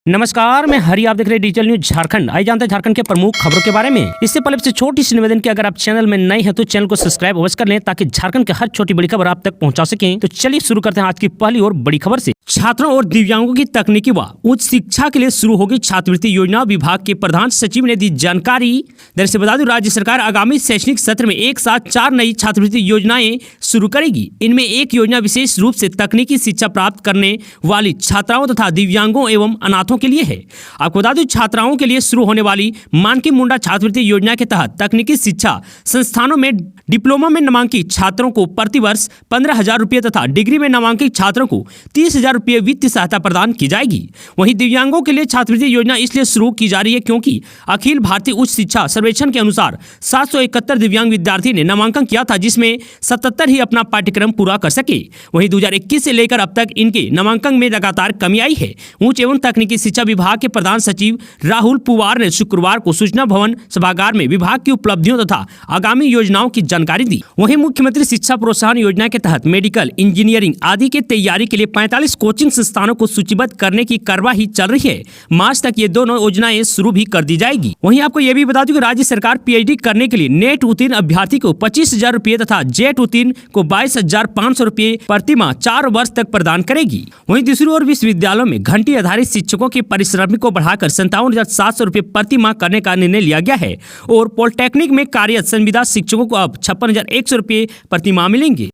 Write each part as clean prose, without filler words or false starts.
नमस्कार, मैं हरी, आप देख रहे हैं डिजिटल न्यूज झारखंड। आइए जानते हैं झारखंड के प्रमुख खबरों के बारे में। इससे पहले से छोटी सी निवेदन की, अगर आप चैनल में नए हैं तो चैनल को सब्सक्राइब अवश्य कर लें ताकि झारखंड के हर छोटी बड़ी खबर आप तक पहुंचा सकें। तो चलिए शुरू करते हैं आज की पहली और बड़ी खबर से। छात्रों और दिव्यांगों की तकनीकी व उच्च शिक्षा के लिए शुरू होगी छात्रवृत्ति योजना। विभाग के प्रधान सचिव ने दी जानकारी। दरअसल बता दूं, राज्य सरकार आगामी शैक्षणिक सत्र में एक साथ 4 नई छात्रवृत्ति योजनाएं शुरू करेगी। इनमें एक योजना विशेष रूप से तकनीकी शिक्षा प्राप्त करने वाली छात्राओं तथा दिव्यांगों एवं अनाथों के लिए है। आपको बता दूं, छात्राओं के लिए शुरू होने वाली मानकी मुंडा छात्रवृत्ति योजना के तहत तकनीकी शिक्षा संस्थानों में डिप्लोमा में नामांकित छात्रों को प्रतिवर्ष 15,000 रुपये तथा डिग्री में नामांकित छात्रों को 30,000 रुपये वित्तीय सहायता प्रदान की जाएगी। वहीं दिव्यांगों के लिए छात्रवृत्ति योजना इसलिए शुरू की जा रही है क्योंकि अखिल भारतीय उच्च शिक्षा सर्वेक्षण के अनुसार 771 दिव्यांग विद्यार्थी ने नामांकन किया था, जिसमें 77 ही अपना पाठ्यक्रम पूरा कर सके। वहीं 2021 से लेकर अब तक इनके नामांकन में लगातार कमी आई है। उच्च एवं तकनीकी शिक्षा विभाग के प्रधान सचिव राहुल पुवार ने शुक्रवार को सूचना भवन सभागार में विभाग की उपलब्धियों तथा आगामी योजनाओं की जानकारी दी। वहीं मुख्यमंत्री शिक्षा प्रोत्साहन योजना के तहत मेडिकल, इंजीनियरिंग आदि की तैयारी के लिए 45 कोचिंग संस्थानों को सूचीबद्ध करने की कार्यवाही चल रही है। मार्च तक ये दोनों योजनाएं शुरू भी कर दी जाएगी। वहीं आपको ये भी बता दूं कि राज्य सरकार पीएचडी करने के लिए नेट उत्तीर्ण अभ्यर्थी को 25,000 रुपये तथा जेट उत्तीर्ण को 22,500 रुपये प्रति माह 4 वर्ष तक प्रदान करेगी। वहीं दूसरी ओर विश्वविद्यालयों में घंटी आधारित शिक्षकों के परिश्रमिक को बढ़ाकर 57,700 रुपये प्रति माह करने का निर्णय लिया गया है और पॉलिटेक्निक में कार्यरत संविदा शिक्षकों को अब 56,100 रुपये प्रति माह मिलेंगे।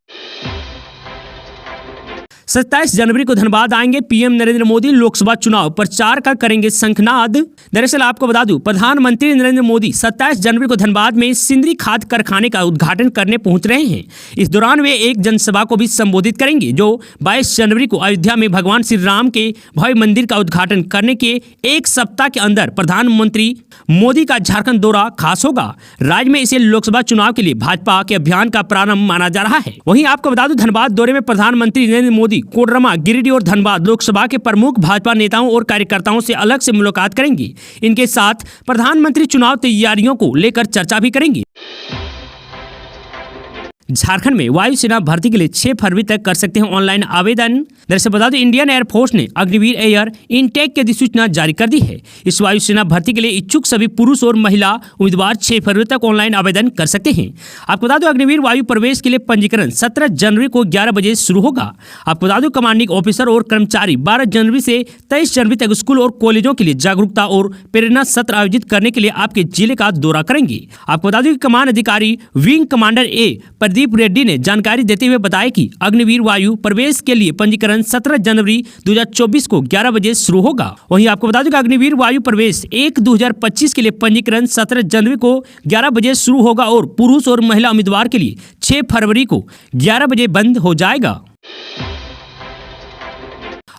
27 जनवरी को धनबाद आएंगे पीएम नरेंद्र मोदी। लोकसभा चुनाव प्रचार का करेंगे शंखनाद। दरअसल आपको बता दूं, प्रधानमंत्री नरेंद्र मोदी 27 जनवरी को धनबाद में सिंदरी खाद कारखाने का उद्घाटन करने पहुंच रहे हैं। इस दौरान वे एक जनसभा को भी संबोधित करेंगे, जो 22 जनवरी को अयोध्या में भगवान श्री राम के भव्य मंदिर का उद्घाटन करने के एक सप्ताह के अंदर प्रधानमंत्री मोदी का झारखंड दौरा खास होगा। राज्य में इसे लोकसभा चुनाव के लिए भाजपा के अभियान का प्रारंभ माना जा रहा है। वहीं आपको बता दूं, धनबाद दौरे में प्रधानमंत्री नरेंद्र मोदी कोडरमा, गिरिडीह और धनबाद लोकसभा के प्रमुख भाजपा नेताओं और कार्यकर्ताओं से अलग से मुलाकात करेंगे। इनके साथ प्रधानमंत्री चुनाव तैयारियों को लेकर चर्चा भी करेंगे। झारखंड में वायुसेना भर्ती के लिए 6 फरवरी तक कर सकते हैं ऑनलाइन आवेदन। दरअसल बता दें, इंडियन एयरफोर्स ने अग्निवीर एयर इनटेक की अधिसूचना जारी कर दी है। इस वायुसेना भर्ती के लिए इच्छुक सभी पुरुष और महिला उम्मीदवार 6 फरवरी तक ऑनलाइन आवेदन कर सकते हैं। आपको बता दो, अग्निवीर वायु प्रवेश के लिए पंजीकरण 17 जनवरी को 11 बजे शुरू होगा। आपको बता दो, कमांडिंग ऑफिसर और कर्मचारी 12 जनवरी से 23 जनवरी तक स्कूल और कॉलेजों के लिए जागरूकता और प्रेरणा सत्र आयोजित करने के लिए आपके जिले का दौरा करेंगे। आपको बता दो कि कमान अधिकारी विंग कमांडर ए प्रदीप रेड्डी ने जानकारी देते हुए बताया कि अग्निवीर वायु प्रवेश के लिए पंजीकरण 17 जनवरी 2024 को 11 बजे शुरू होगा। वहीं आपको बता दूं कि अग्निवीर वायु प्रवेश 1/2025 के लिए पंजीकरण 17 जनवरी को 11 बजे शुरू होगा और पुरुष और महिला उम्मीदवार के लिए 6 फरवरी को 11 बजे बंद हो जाएगा।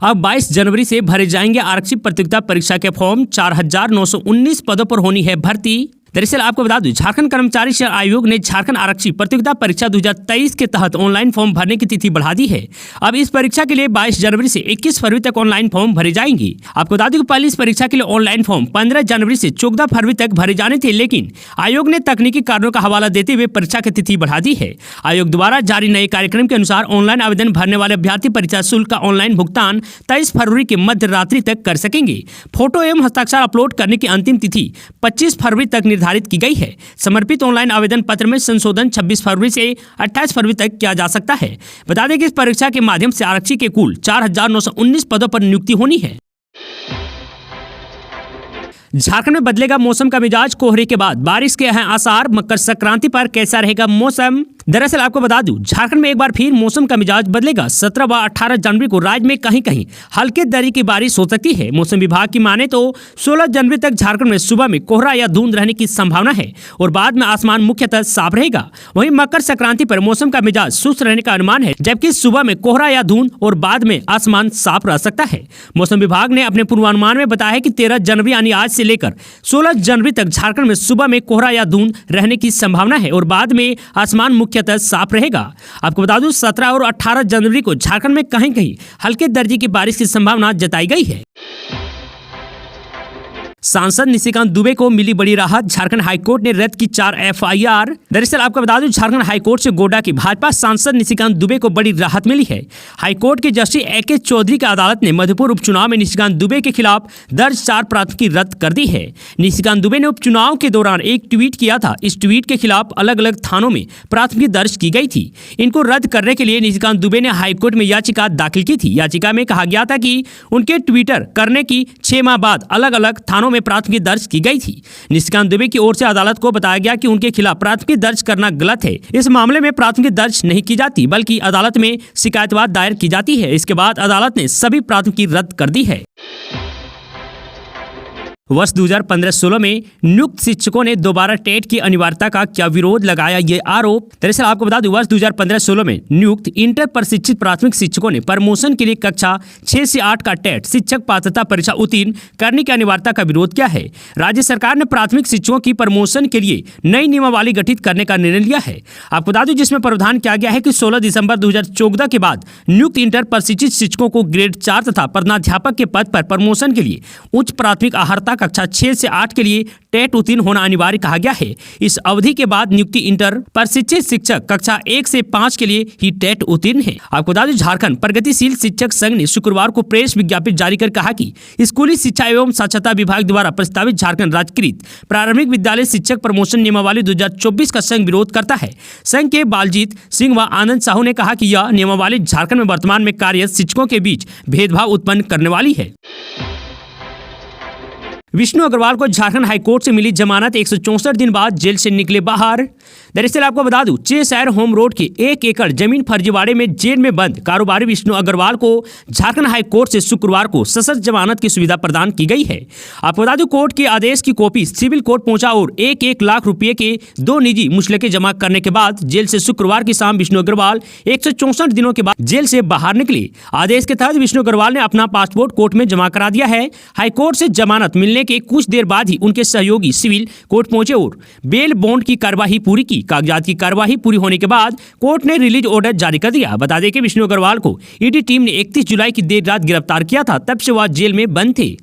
अब 22 जनवरी से भरे जाएंगे आरक्षित प्रतियोगिता परीक्षा के फॉर्म। 4,919 पदों पर होनी है भर्ती। दरअसल आपको बता दूं, झारखंड कर्मचारी चयन आयोग ने झारखंड आरक्षित प्रतियोगिता परीक्षा 2023 के तहत ऑनलाइन फॉर्म भरने की तिथि बढ़ा दी है। अब इस परीक्षा के लिए 22 जनवरी से 21 फरवरी तक ऑनलाइन फॉर्म भरे जाएंगे। आपको बता दूं कि पहले इस परीक्षा के लिए ऑनलाइन फॉर्म 15 जनवरी से 14 फरवरी तक भरे जाने थे, लेकिन आयोग ने तकनीकी कारणों का हवाला देते हुए परीक्षा की तिथि बढ़ा दी है। आयोग द्वारा जारी नए कार्यक्रम के अनुसार ऑनलाइन आवेदन भरने वाले अभ्यर्थी परीक्षा शुल्क का ऑनलाइन भुगतान 23 फरवरी के मध्य रात्रि तक कर सकेंगे। फोटो एवं हस्ताक्षर अपलोड करने की अंतिम तिथि 25 फरवरी तक निर्धारित की गई है। समर्पित ऑनलाइन आवेदन पत्र में संशोधन 26 फरवरी से 28 फरवरी तक किया जा सकता है। बता दें कि इस परीक्षा के माध्यम से आरक्षी के कुल 4,919 पदों पर नियुक्ति होनी है। झारखंड में बदलेगा मौसम का मिजाज। कोहरे के बाद बारिश के हैं आसार। मकर संक्रांति पर कैसा रहेगा मौसम? दरअसल आपको बता दूं, झारखंड में एक बार फिर मौसम का मिजाज बदलेगा। 17 व 18 जनवरी को राज्य में कहीं कहीं हल्के दरी की बारिश हो सकती है। मौसम विभाग की माने तो 16 जनवरी तक झारखंड में सुबह में कोहरा या धुंध रहने की संभावना है और बाद में आसमान मुख्यतः साफ रहेगा। वहीं मकर संक्रांति पर मौसम का मिजाज शुष्क रहने का अनुमान है, जबकि सुबह में कोहरा या धुंध और बाद में आसमान साफ रह सकता है। मौसम विभाग ने अपने पूर्वानुमान में बताया कि 13 जनवरी यानी आज से लेकर 16 जनवरी तक झारखंड में सुबह में कोहरा या धुंध रहने की संभावना है और बाद में आसमान मुख्यतः साफ रहेगा। आपको बता दूं, 17 और 18 जनवरी को झारखंड में कहीं कहीं हल्के दर्जे की बारिश की संभावना जताई गई है। सांसद निशिकांत दुबे को मिली बड़ी राहत, झारखंड हाईकोर्ट ने रद्द की 4 एफआईआर। दरअसल आपको बता दूं, झारखंड हाईकोर्ट से गोड्डा की भाजपा सांसद निशिकांत दुबे को बड़ी राहत मिली है। हाईकोर्ट के जस्टिस AK चौधरी की अदालत ने मधुपुर उपचुनाव में निशिकांत दुबे के खिलाफ दर्ज 4 प्राथमिकी रद्द कर दी है। निशिकांत दुबे ने उपचुनाव के दौरान एक ट्वीट किया था। इस ट्वीट के खिलाफ अलग अलग थानों में प्राथमिकी दर्ज की गई थी। इनको रद्द करने के लिए निशिकांत दुबे ने हाईकोर्ट में याचिका दाखिल की थी। याचिका में कहा गया था कि उनके ट्विटर करने की 6 माह बाद अलग अलग थानों में प्राथमिकी दर्ज की गई थी। निशिकांत दुबे की ओर से अदालत को बताया गया कि उनके खिलाफ प्राथमिकी दर्ज करना गलत है। इस मामले में प्राथमिकी दर्ज नहीं की जाती, बल्कि अदालत में शिकायतवाद दायर की जाती है। इसके बाद अदालत ने सभी प्राथमिकी रद्द कर दी है। वर्ष 2015-16 में नियुक्त शिक्षकों ने दोबारा टेट की अनिवार्यता का क्या विरोध लगाया, ये आरोप। दरअसल आपको बता दूं, वर्ष 2015-16 में नियुक्त इंटर प्रशिक्षित प्राथमिक शिक्षकों ने प्रमोशन के लिए कक्षा 6 से 8 का टेट शिक्षक पात्रता परीक्षा उत्तीर्ण करने की अनिवार्यता का विरोध किया है। राज्य सरकार ने प्राथमिक शिक्षकों की प्रमोशन के लिए नई नियमावली गठित करने का निर्णय लिया है। आपको बता दूं, जिसमें प्रावधान किया गया है कि 16 दिसंबर 2014 के बाद नियुक्त इंटर प्रशिक्षित शिक्षकों को ग्रेड 4 तथा प्रधानाध्यापक के पद पर प्रमोशन के लिए उच्च प्राथमिक अर्हता कक्षा 6 से 8 के लिए टेट उत्तीर्ण होना अनिवार्य कहा गया है। इस अवधि के बाद नियुक्ति इंटर प्रशिक्षित शिक्षक कक्षा 1 से 5 के लिए ही टेट उत्तीर्ण है। आपको बता दें, झारखंड प्रगतिशील शिक्षक संघ ने शुक्रवार को प्रेस विज्ञप्ति जारी कर कहा कि स्कूली शिक्षा एवं साक्षरता विभाग द्वारा प्रस्तावित झारखंड राजकृत प्रारंभिक विद्यालय शिक्षक प्रमोशन नियमावली 2024 का संघ विरोध करता है। संघ के बालजीत सिंह व आनंद साहू ने कहा कि यह नियमावली झारखंड में वर्तमान में कार्यरत शिक्षकों के बीच भेदभाव उत्पन्न करने वाली है। विष्णु अग्रवाल को झारखंड हाईकोर्ट से मिली जमानत, 164 दिन बाद जेल से निकले बाहर। दरअसल आपको बता दूं, चेशर होम रोड के 1 एकड़ जमीन फर्जीवाड़े में जेल में बंद कारोबारी विष्णु अग्रवाल को झारखंड हाईकोर्ट से शुक्रवार को सशर्त जमानत की सुविधा प्रदान की गई है। आपको बता दूं, कोर्ट के आदेश की कॉपी सिविल कोर्ट पहुंचा और 1 लाख रुपए के 2 निजी मुचलके जमा करने के बाद जेल से शुक्रवार की शाम विष्णु अग्रवाल 164 दिनों के बाद जेल से बाहर निकले। आदेश के तहत विष्णु अग्रवाल ने अपना पासपोर्ट कोर्ट में जमा करा दिया है। हाईकोर्ट से जमानत मिलने के कुछ देर बाद ही उनके सहयोगी सिविल कोर्ट पहुंचे और बेल बॉन्ड की कार्यवाही पूरी की। कागजात की कार्यवाही पूरी होने के बाद कोर्ट ने रिलीज ऑर्डर जारी कर दिया। बता दें कि विष्णु अग्रवाल को ईडी टीम ने 31 जुलाई की देर रात गिरफ्तार किया था। तब से वह जेल में बंद थे।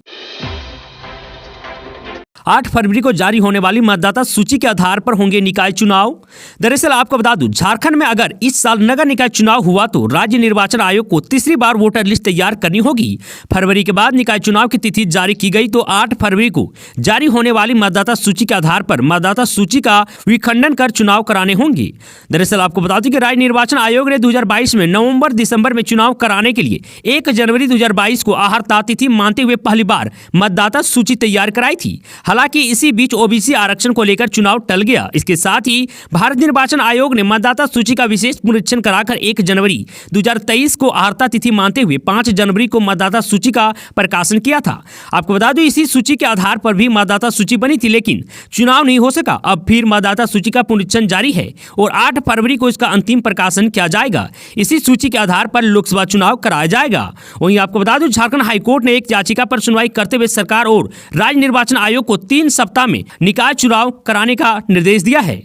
8 फरवरी को जारी होने वाली मतदाता सूची के आधार पर होंगे निकाय चुनाव। दरअसल आपको बता दूं, झारखंड में अगर इस साल नगर निकाय चुनाव हुआ तो राज्य निर्वाचन आयोग को तीसरी बार वोटर लिस्ट तैयार करनी होगी। फरवरी के बाद निकाय चुनाव की तिथि जारी की गई तो 8 फरवरी को जारी होने वाली मतदाता सूची के आधार पर मतदाता सूची का विखंडन कर चुनाव कराने होंगे। दरअसल आपको बता दूं कि राज्य निर्वाचन आयोग ने 2022 में नवंबर दिसंबर में चुनाव कराने के लिए 1 जनवरी 2022 को आहर्ता तिथि मानते हुए पहली बार मतदाता सूची तैयार कराई थी। हालांकि इसी बीच ओबीसी आरक्षण को लेकर चुनाव टल गया। इसके साथ ही भारत निर्वाचन आयोग ने मतदाता सूची का विशेष पुनरीक्षण कराकर 1 जनवरी 2023 को आहर्ता तिथि मानते हुए 5 जनवरी को मतदाता सूची का प्रकाशन किया था। आपको बता दूं, इसी सूची के आधार पर भी मतदाता सूची बनी थी, लेकिन चुनाव नहीं हो सका। अब फिर मतदाता सूची का पुनरीक्षण जारी है और 8 फरवरी को इसका अंतिम प्रकाशन किया जाएगा। इसी सूची के आधार पर लोकसभा चुनाव कराया जाएगा। वहीं आपको बता दूं, झारखंड हाईकोर्ट ने एक याचिका पर सुनवाई करते हुए सरकार और राज्य निर्वाचन आयोग को 3 सप्ताह में निकाय चुनाव कराने का निर्देश दिया है।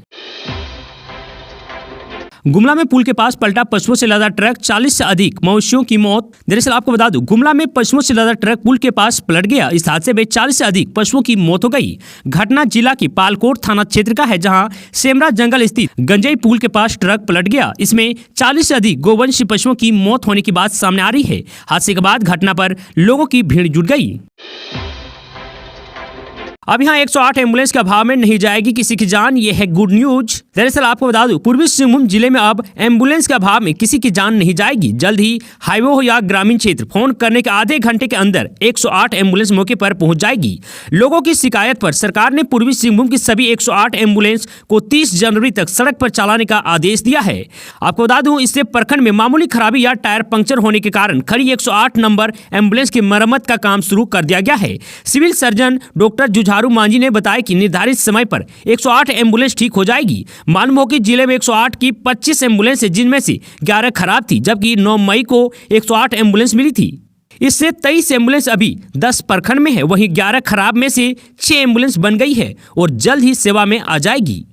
गुमला में पुल के पास पलटा पशुओं से लदा ट्रक, 40 से अधिक मवेशियों की मौत। दरअसल आपको बता दूं, गुमला में पशुओं से लदा ट्रक पुल के पास पलट गया। इस हादसे में 40 से अधिक पशुओं की मौत हो गई। घटना जिला के पालकोट थाना क्षेत्र का है, जहां सेमरा जंगल स्थित गंजई पुल के पास ट्रक पलट गया। इसमें 40 से अधिक गोवंशी पशुओं की मौत होने की बात सामने आ रही है। हादसे के बाद घटना पर लोगों की भीड़ जुट गई। अब यहाँ 108 एम्बुलेंस के अभाव में नहीं जाएगी किसी की जान, ये है गुड न्यूज। दरअसल आपको बता दूं, पूर्वी सिंहभूम जिले में अब एम्बुलेंस के अभाव में किसी की जान नहीं जाएगी। जल्द ही हाईवे हो या ग्रामीण क्षेत्र, फोन करने के आधे घंटे के अंदर 108 एम्बुलेंस मौके पर पहुंच जाएगी। लोगों की शिकायत पर सरकार ने पूर्वी सिंहभूम की सभी 108 एम्बुलेंस को 30 जनवरी तक सड़क पर चलाने का आदेश दिया है। आपको बता दूं, इससे प्रखंड में मामूली खराबी या टायर पंक्चर होने के कारण खड़ी 108 नंबर एम्बुलेंस की मरम्मत का काम शुरू कर दिया गया है। सिविल सर्जन डॉक्टर जुझारू मांझी ने बताया कि निर्धारित समय पर 108 एम्बुलेंस ठीक हो जाएगी। मालूम हो कि जिले में 108 की 25 एम्बुलेंस है, जिनमें से 11 खराब थी, जबकि 9 मई को 108 एम्बुलेंस मिली थी। इससे 23 एम्बुलेंस अभी 10 प्रखंड में है। वहीं 11 खराब में से 6 एम्बुलेंस बन गई है और जल्द ही सेवा में आ जाएगी।